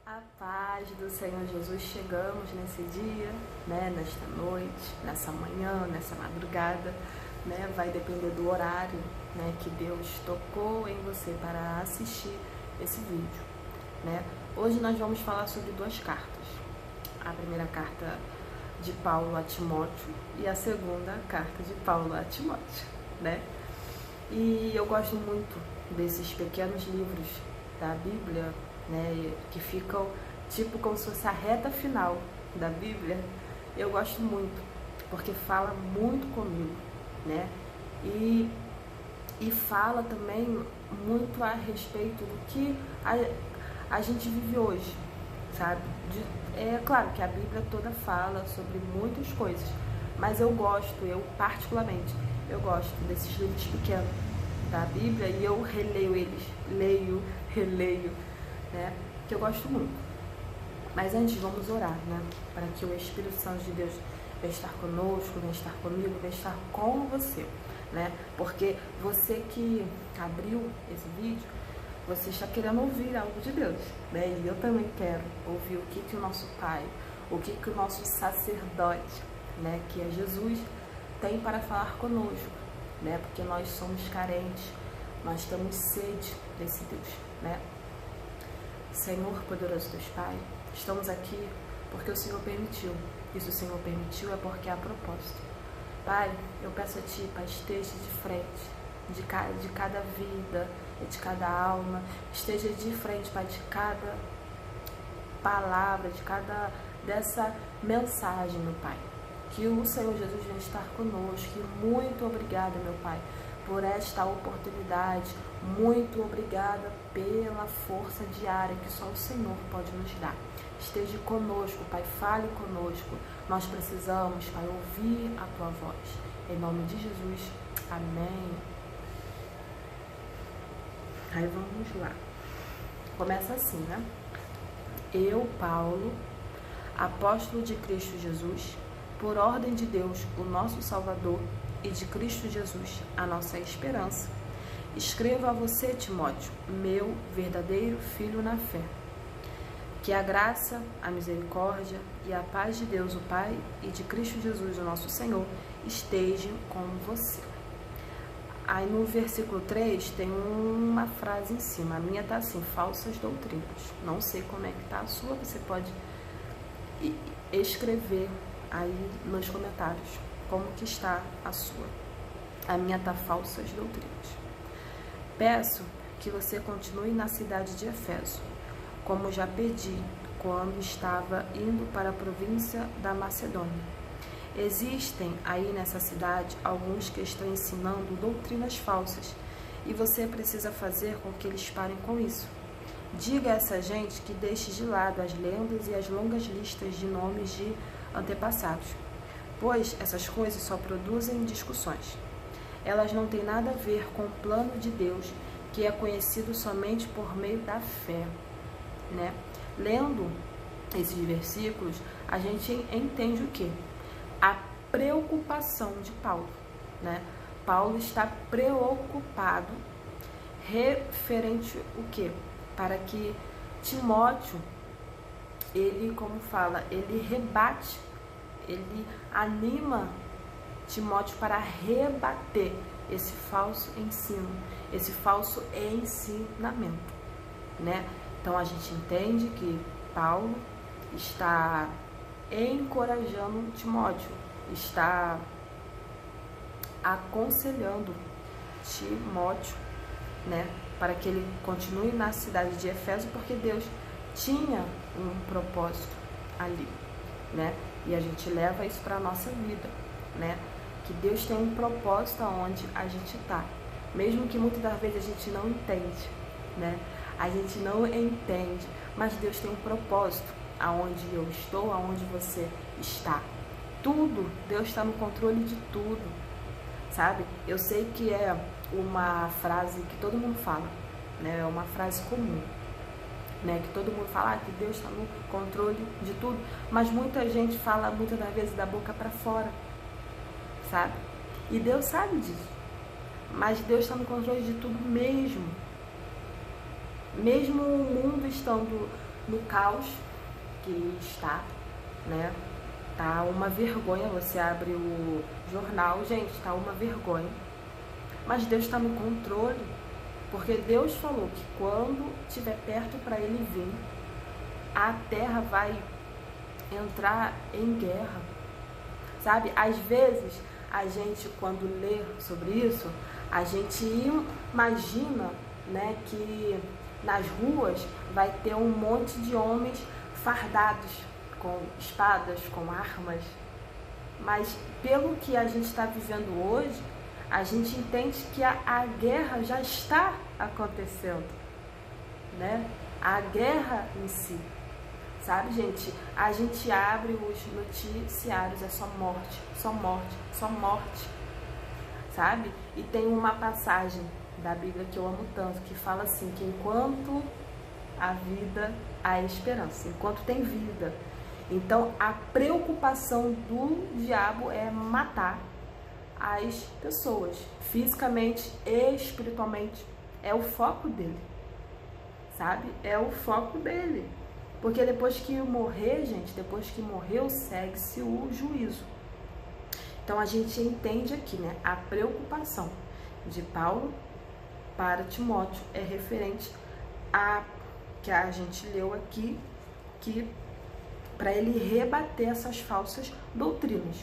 A paz do Senhor Jesus, chegamos nesse dia, né, nesta noite, nessa manhã, nessa madrugada, né, vai depender do horário, né, que Deus tocou em você para assistir esse vídeo, né. Hoje nós vamos falar sobre duas cartas, a primeira carta de Paulo a Timóteo e a segunda carta de Paulo a Timóteo, né. E eu gosto muito desses pequenos livros da Bíblia, né, que ficam tipo como se fosse a reta final da Bíblia. Eu gosto muito, porque fala muito comigo, né, e fala também muito a respeito do que a gente vive hoje, sabe? É claro que a Bíblia toda fala sobre muitas coisas, mas eu particularmente, eu gosto desses livros pequenos da Bíblia e eu releio eles, releio, né, que eu gosto muito. Mas antes vamos orar, né, para que o Espírito Santo de Deus venha estar conosco, venha estar comigo, venha estar com você, né, porque você que abriu esse vídeo, você está querendo ouvir algo de Deus, né, e eu também quero ouvir o que o nosso Pai, o que o nosso sacerdote, né, que é Jesus, tem para falar conosco, né, porque nós somos carentes, nós temos sede desse Deus, né. Senhor poderoso Deus Pai, estamos aqui porque o Senhor permitiu. E se o Senhor permitiu é porque há propósito. Pai, eu peço a Ti, Pai, esteja de frente de cada vida, de cada alma, esteja de frente, Pai, de cada palavra, de cada dessa mensagem, meu Pai. Que o Senhor Jesus venha estar conosco. E muito obrigada, meu Pai, por esta oportunidade. Muito obrigada pela força diária que só o Senhor pode nos dar. Esteja conosco, Pai, fale conosco. Nós precisamos, Pai, ouvir a Tua voz. Em nome de Jesus, amém. Aí vamos lá. Começa assim, né? Eu, Paulo, apóstolo de Cristo Jesus, por ordem de Deus, o nosso Salvador, e de Cristo Jesus, a nossa esperança, escrevo a você, Timóteo, meu verdadeiro filho na fé. Que a graça, a misericórdia e a paz de Deus, o Pai, e de Cristo Jesus, o nosso Senhor, estejam com você. Aí no versículo 3 tem uma frase em cima, a minha tá assim, falsas doutrinas. Não sei como é que tá a sua, você pode escrever aí nos comentários como que está a sua. A minha tá falsas doutrinas. Peço que você continue na cidade de Éfeso, como já pedi quando estava indo para a província da Macedônia. Existem aí nessa cidade alguns que estão ensinando doutrinas falsas e você precisa fazer com que eles parem com isso. Diga a essa gente que deixe de lado as lendas e as longas listas de nomes de antepassados, pois essas coisas só produzem discussões. Elas não têm nada a ver com o plano de Deus, que é conhecido somente por meio da fé, né? Lendo esses versículos, a gente entende o quê? A preocupação de Paulo, né? Paulo está preocupado referente o quê? Para que Timóteo, ele, como fala, ele rebate, ele anima Timóteo para rebater esse falso ensino, esse falso ensinamento, né? Então a gente entende que Paulo está encorajando Timóteo, está aconselhando Timóteo, né, para que ele continue na cidade de Éfeso, porque Deus tinha um propósito ali, né? E a gente leva isso para a nossa vida, né? Que Deus tem um propósito aonde a gente está, mesmo que muitas das vezes a gente não entende, né? A gente não entende, mas Deus tem um propósito aonde eu estou, aonde você está. Tudo, Deus está no controle de tudo, sabe? Eu sei que é uma frase que todo mundo fala, né? É uma frase comum, né, que todo mundo fala que Deus está no controle de tudo, mas muita gente fala muitas das vezes da boca para fora, sabe? E Deus sabe disso, mas Deus está no controle de tudo mesmo. Mesmo o mundo estando no caos que está, né? Tá uma vergonha, você abre o jornal, gente, tá uma vergonha. Mas Deus está no controle, porque Deus falou que quando estiver perto para ele vir, a terra vai entrar em guerra, sabe? Às vezes, a gente, quando lê sobre isso, a gente imagina, né, que nas ruas vai ter um monte de homens fardados, com espadas, com armas. Mas pelo que a gente está vivendo hoje, a gente entende que a guerra já está acontecendo, né? A guerra em si. Sabe, gente? A gente abre os noticiários, é só morte, só morte, só morte. Sabe? E tem uma passagem da Bíblia que eu amo tanto, que fala assim, que enquanto há vida, há esperança. Enquanto tem vida. Então, a preocupação do diabo é matar as pessoas, fisicamente e espiritualmente. É o foco dele, sabe? É o foco dele. Porque depois que morrer, gente, depois que morreu, segue-se o juízo. Então, a gente entende aqui, né? A preocupação de Paulo para Timóteo é referente a que a gente leu aqui, que para ele rebater essas falsas doutrinas,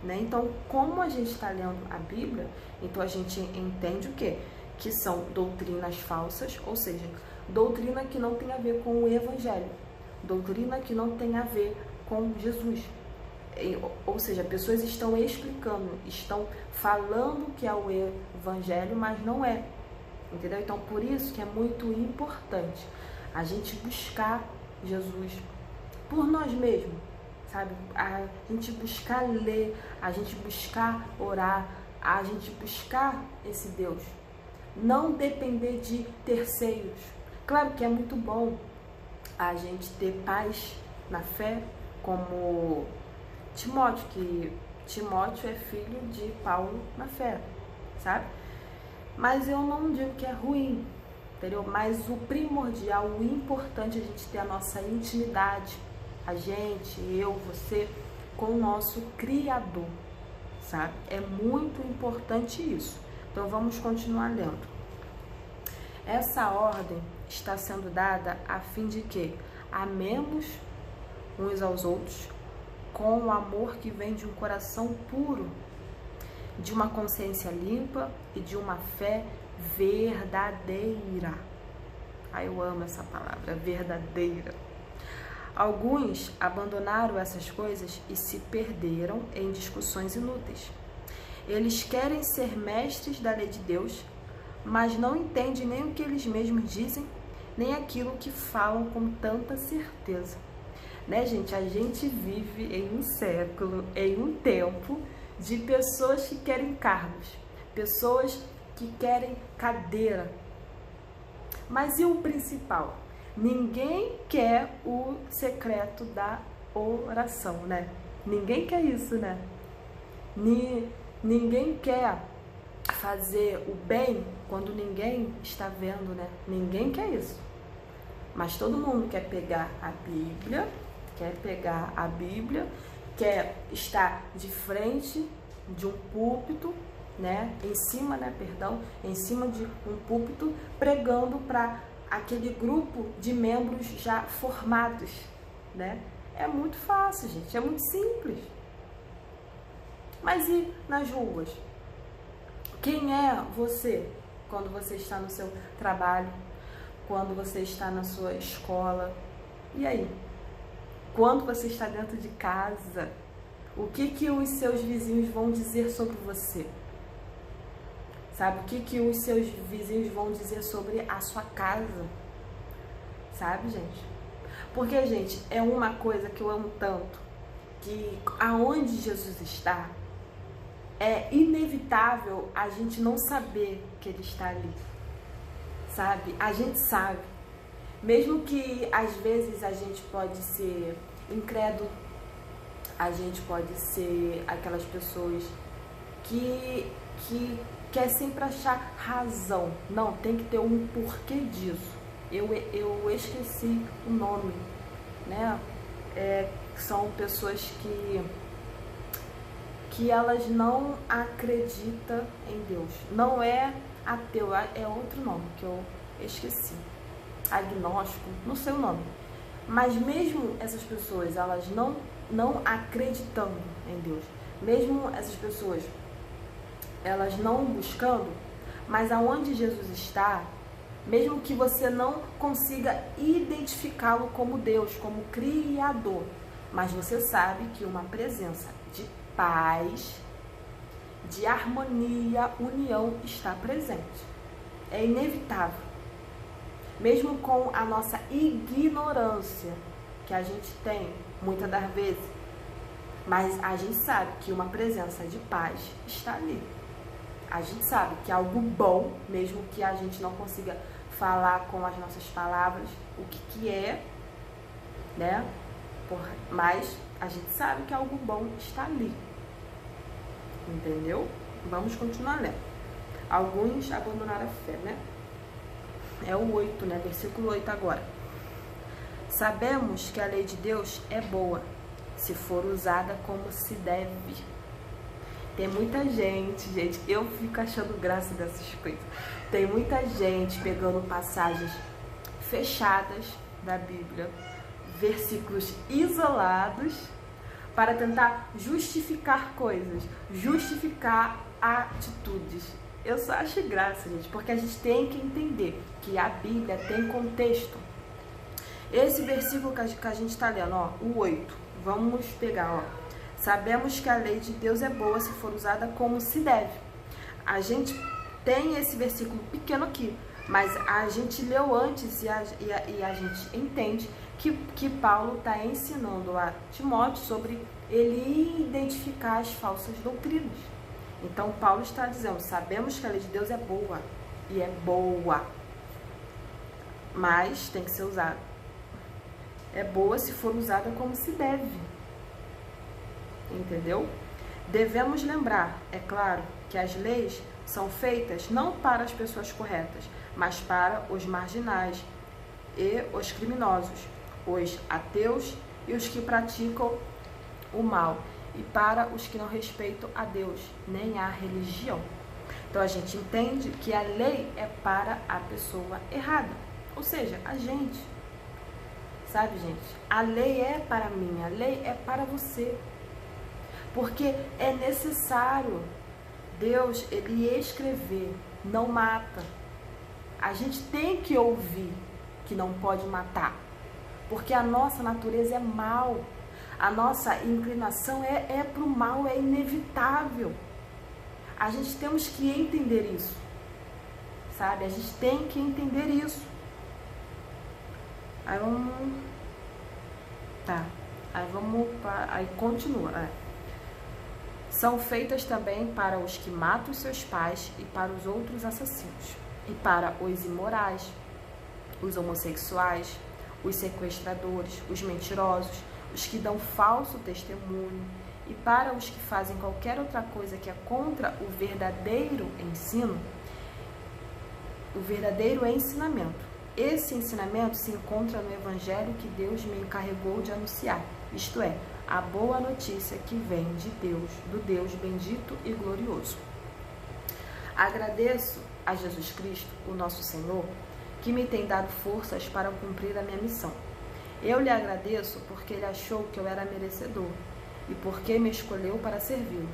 né? Então, como a gente está lendo a Bíblia, então a gente entende o quê? Que são doutrinas falsas, ou seja, doutrina que não tem a ver com o Evangelho, doutrina que não tem a ver com Jesus. Ou seja, pessoas estão explicando, estão falando que é o Evangelho, mas não é, entendeu? Então, por isso que é muito importante a gente buscar Jesus por nós mesmos, sabe? A gente buscar ler, a gente buscar orar, a gente buscar esse Deus. Não depender de terceiros. Claro que é muito bom a gente ter paz na fé, como Timóteo, que Timóteo é filho de Paulo na fé, sabe? Mas eu não digo que é ruim, entendeu? Mas o primordial, o importante é a gente ter a nossa intimidade, a gente, eu, você, com o nosso Criador, sabe? É muito importante isso. Então vamos continuar lendo. Essa ordem está sendo dada a fim de que amemos uns aos outros com o amor que vem de um coração puro, de uma consciência limpa e de uma fé verdadeira. Ai, eu amo essa palavra, verdadeira. Alguns abandonaram essas coisas e se perderam em discussões inúteis. Eles querem ser mestres da lei de Deus, mas não entendem nem o que eles mesmos dizem, nem aquilo que falam com tanta certeza. Né, gente? A gente vive em um século, em um tempo de pessoas que querem cargos, pessoas que querem cadeira. Mas e o principal? Ninguém quer o secreto da oração, né? Ninguém quer isso, né? Ninguém quer fazer o bem quando ninguém está vendo, né? Ninguém quer isso. Mas todo mundo quer pegar a Bíblia, quer estar de frente de um púlpito, né? Em cima de um púlpito, pregando para aquele grupo de membros já formados, né? É muito fácil, gente, é muito simples. Mas e nas ruas? Quem é você quando você está no seu trabalho, quando você está na sua escola? E aí? Quando você está dentro de casa, o que os seus vizinhos vão dizer sobre você? Sabe? O que os seus vizinhos vão dizer sobre a sua casa? Sabe, gente? Porque, gente, é uma coisa que eu amo tanto, que aonde Jesus está, é inevitável a gente não saber que ele está ali. Sabe? A gente sabe. Mesmo que às vezes a gente pode ser incrédulo, a gente pode ser aquelas pessoas que quer sempre achar razão. Não, tem que ter um porquê disso. eu esqueci o nome, né? São pessoas que elas não acreditam em Deus. Não é ateu, é outro nome que eu esqueci. Agnóstico, não sei o nome. Mas mesmo essas pessoas, elas não acreditando em Deus, mesmo essas pessoas, elas não buscando, mas aonde Jesus está, mesmo que você não consiga identificá-lo como Deus, como Criador, mas você sabe que uma presença de paz, de harmonia, união está presente. É inevitável. Mesmo com a nossa ignorância que a gente tem, muitas das vezes, mas a gente sabe que uma presença de paz está ali. A gente sabe que algo bom, mesmo que a gente não consiga falar com as nossas palavras o que é, né? Mas a gente sabe que algo bom está ali. Entendeu? Vamos continuar lendo. Alguns abandonaram a fé, né? É o 8, né? Versículo 8 agora. Sabemos que a lei de Deus é boa, se for usada como se deve. Tem muita gente, eu fico achando graça dessas coisas. Tem muita gente pegando passagens fechadas da Bíblia, versículos isolados, para tentar justificar coisas, justificar atitudes. Eu só acho graça, gente, porque a gente tem que entender que a Bíblia tem contexto. Esse versículo que a gente está lendo, ó, o 8, vamos pegar, ó. Sabemos que a lei de Deus é boa se for usada como se deve. A gente tem esse versículo pequeno aqui, mas a gente leu antes e a gente entende que Paulo está ensinando a Timóteo sobre ele identificar as falsas doutrinas. Então, Paulo está dizendo, sabemos que a lei de Deus é boa, e é boa, mas tem que ser usada. É boa se for usada como se deve. Entendeu? Devemos lembrar, é claro, que as leis são feitas não para as pessoas corretas, mas para os marginais e os criminosos, os ateus e os que praticam o mal, e para os que não respeitam a Deus, nem a religião. Então a gente entende que a lei é para a pessoa errada, ou seja, a gente. Sabe, gente? A lei é para mim, a lei é para você. Porque é necessário Deus, ele escrever, não mata. A gente tem que ouvir que não pode matar, porque a nossa natureza é mal. A nossa inclinação é para o mal, é inevitável. A gente temos que entender isso, sabe? A gente tem que entender isso. Aí vamos... Tá. Aí continua. São feitas também para os que matam seus pais e para os outros assassinos, e para os imorais, os homossexuais, os sequestradores, os mentirosos, os que dão falso testemunho, e para os que fazem qualquer outra coisa que é contra o verdadeiro ensino, o verdadeiro ensinamento. Esse ensinamento se encontra no Evangelho que Deus me encarregou de anunciar, isto é, a boa notícia que vem de Deus, do Deus bendito e glorioso. Agradeço a Jesus Cristo, o nosso Senhor, que me tem dado forças para cumprir a minha missão. Eu lhe agradeço porque ele achou que eu era merecedor e porque me escolheu para servi-lo.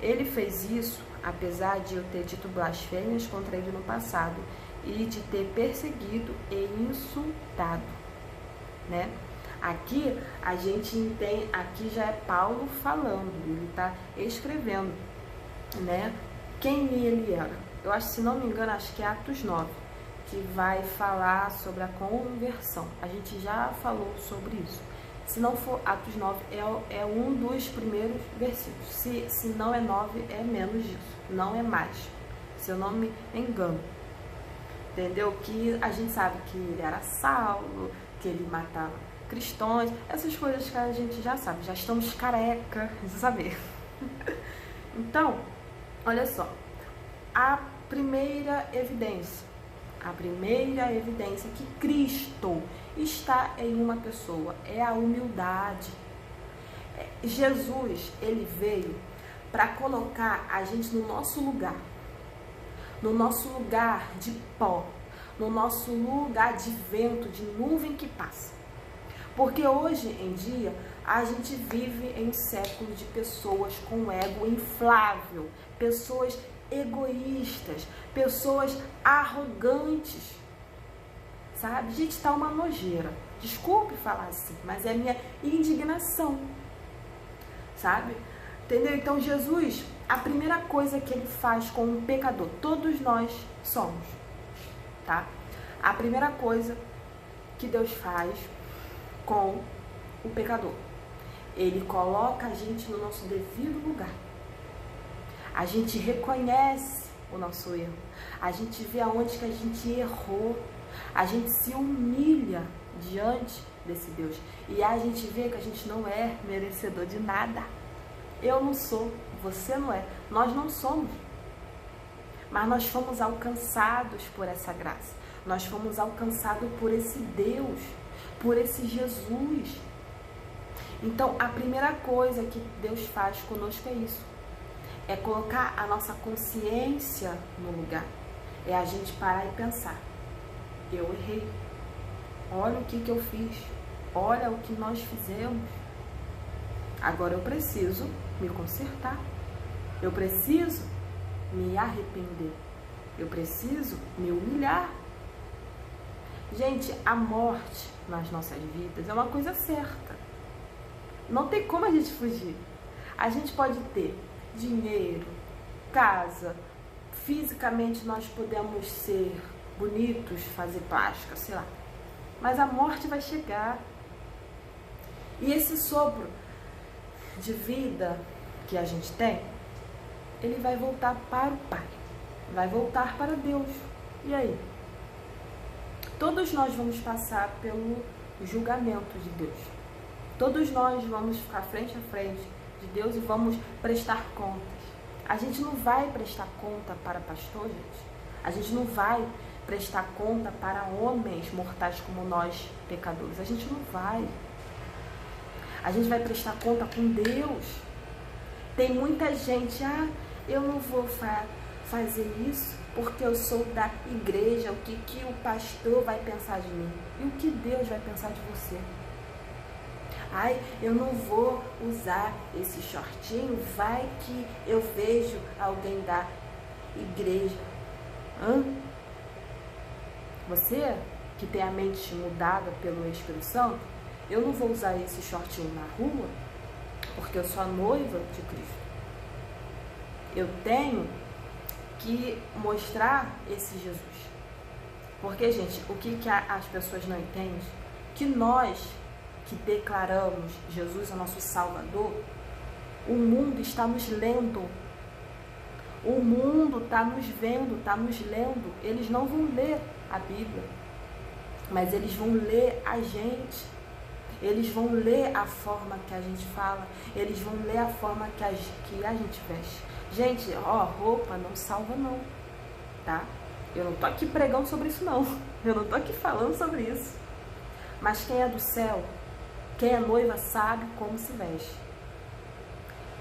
Ele fez isso apesar de eu ter dito blasfêmias contra ele no passado e de ter perseguido e insultado, né? Aqui a gente entende, aqui já é Paulo falando, ele está escrevendo, né? Quem ele era. Eu acho, se não me engano, acho que é Atos 9, que vai falar sobre a conversão. A gente já falou sobre isso. Se não for Atos 9, é um dos primeiros versículos. Se não é 9, é menos disso, não é mais, se eu não me engano. Entendeu? Que a gente sabe que ele era Saulo, que ele matava cristãos, essas coisas que a gente já sabe, já estamos careca de saber. Então, olha só, a primeira evidência, A primeira evidência que Cristo está em uma pessoa é a humildade. Jesus, ele veio para colocar a gente no nosso lugar de pó, no nosso lugar de vento, de nuvem que passa. Porque hoje em dia a gente vive em um século de pessoas com ego inflável, pessoas egoístas, pessoas arrogantes, sabe? Gente, tá uma nojeira. Desculpe falar assim, mas é a minha indignação, sabe? Entendeu? Então Jesus, a primeira coisa que ele faz com um pecador, todos nós somos, tá? A primeira coisa que Deus faz com o pecador, ele coloca a gente no nosso devido lugar. A gente reconhece o nosso erro, a gente vê aonde que a gente errou, a gente se humilha diante desse Deus e a gente vê que a gente não é merecedor de nada. Eu não sou, você não é, nós não somos, mas nós fomos alcançados por essa graça, nós fomos alcançados por esse Deus, por esse Jesus. Então a primeira coisa que Deus faz conosco é isso, é colocar a nossa consciência no lugar, é a gente parar e pensar, eu errei, olha o que eu fiz, olha o que nós fizemos, agora eu preciso me consertar, eu preciso me arrepender, eu preciso me humilhar. Gente, a morte nas nossas vidas é uma coisa certa, não tem como a gente fugir. A gente pode ter dinheiro, casa, fisicamente nós podemos ser bonitos, fazer plástica, sei lá, mas a morte vai chegar. E esse sopro de vida que a gente tem, ele vai voltar para o Pai, vai voltar para Deus. E aí? Todos nós vamos passar pelo julgamento de Deus. Todos nós vamos ficar frente a frente de Deus e vamos prestar contas. A gente não vai prestar conta para pastor, gente. A gente não vai prestar conta para homens mortais como nós, pecadores. A gente não vai. A gente vai prestar conta com Deus. Tem muita gente, eu não vou fazer isso porque eu sou da igreja, o que o pastor vai pensar de mim? E o que Deus vai pensar de você? Eu não vou usar esse shortinho, vai que eu vejo alguém da igreja. Você que tem a mente mudada pelo Espírito Santo, eu não vou usar esse shortinho na rua porque eu sou a noiva de Cristo. Eu tenho que mostrar esse Jesus. Porque, gente, o que as pessoas não entendem? Que nós que declaramos Jesus é nosso Salvador, o mundo está nos lendo. O mundo está nos vendo, está nos lendo. Eles não vão ler a Bíblia, mas eles vão ler a gente. Eles vão ler a forma que a gente fala, eles vão ler a forma que a gente veste. Gente, roupa não salva não, tá? Eu não tô aqui pregando sobre isso não, eu não tô aqui falando sobre isso. Mas quem é do céu, quem é noiva sabe como se veste.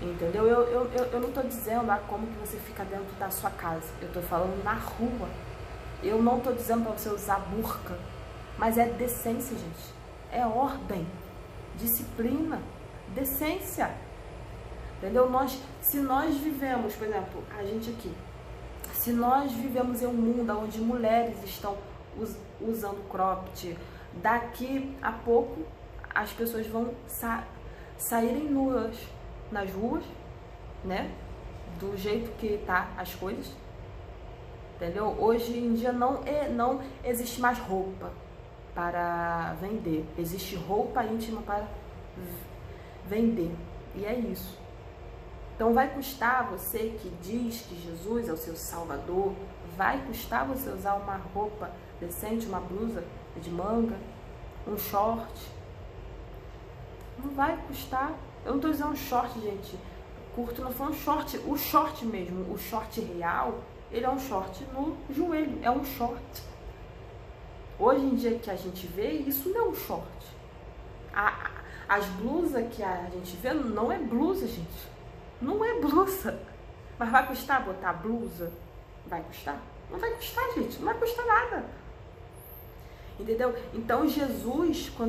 Entendeu? Eu não tô dizendo como que você fica dentro da sua casa, eu tô falando na rua. Eu não tô dizendo para você usar burca, mas é decência, gente. É ordem, disciplina, decência, entendeu? Se nós vivemos, por exemplo, a gente aqui, se nós vivemos em um mundo onde mulheres estão usando cropped, daqui a pouco as pessoas vão saírem nuas nas ruas, né? Do jeito que tá as coisas, entendeu? Hoje em dia não existe mais roupa para vender, existe roupa íntima para vender, e é isso. Então vai custar você que diz que Jesus é o seu Salvador, vai custar você usar uma roupa decente, uma blusa de manga, um short, não vai custar. Eu não tô dizendo short, gente, curto, não foi um short, o short mesmo, o short real, ele é um short no joelho, é um short. Hoje em dia que a gente vê, isso não é um short. As blusas que a gente vê não é blusa, gente. Não é blusa. Mas vai custar botar blusa? Vai custar? Não vai custar, gente. Não vai custar nada. Entendeu? Então Jesus, quando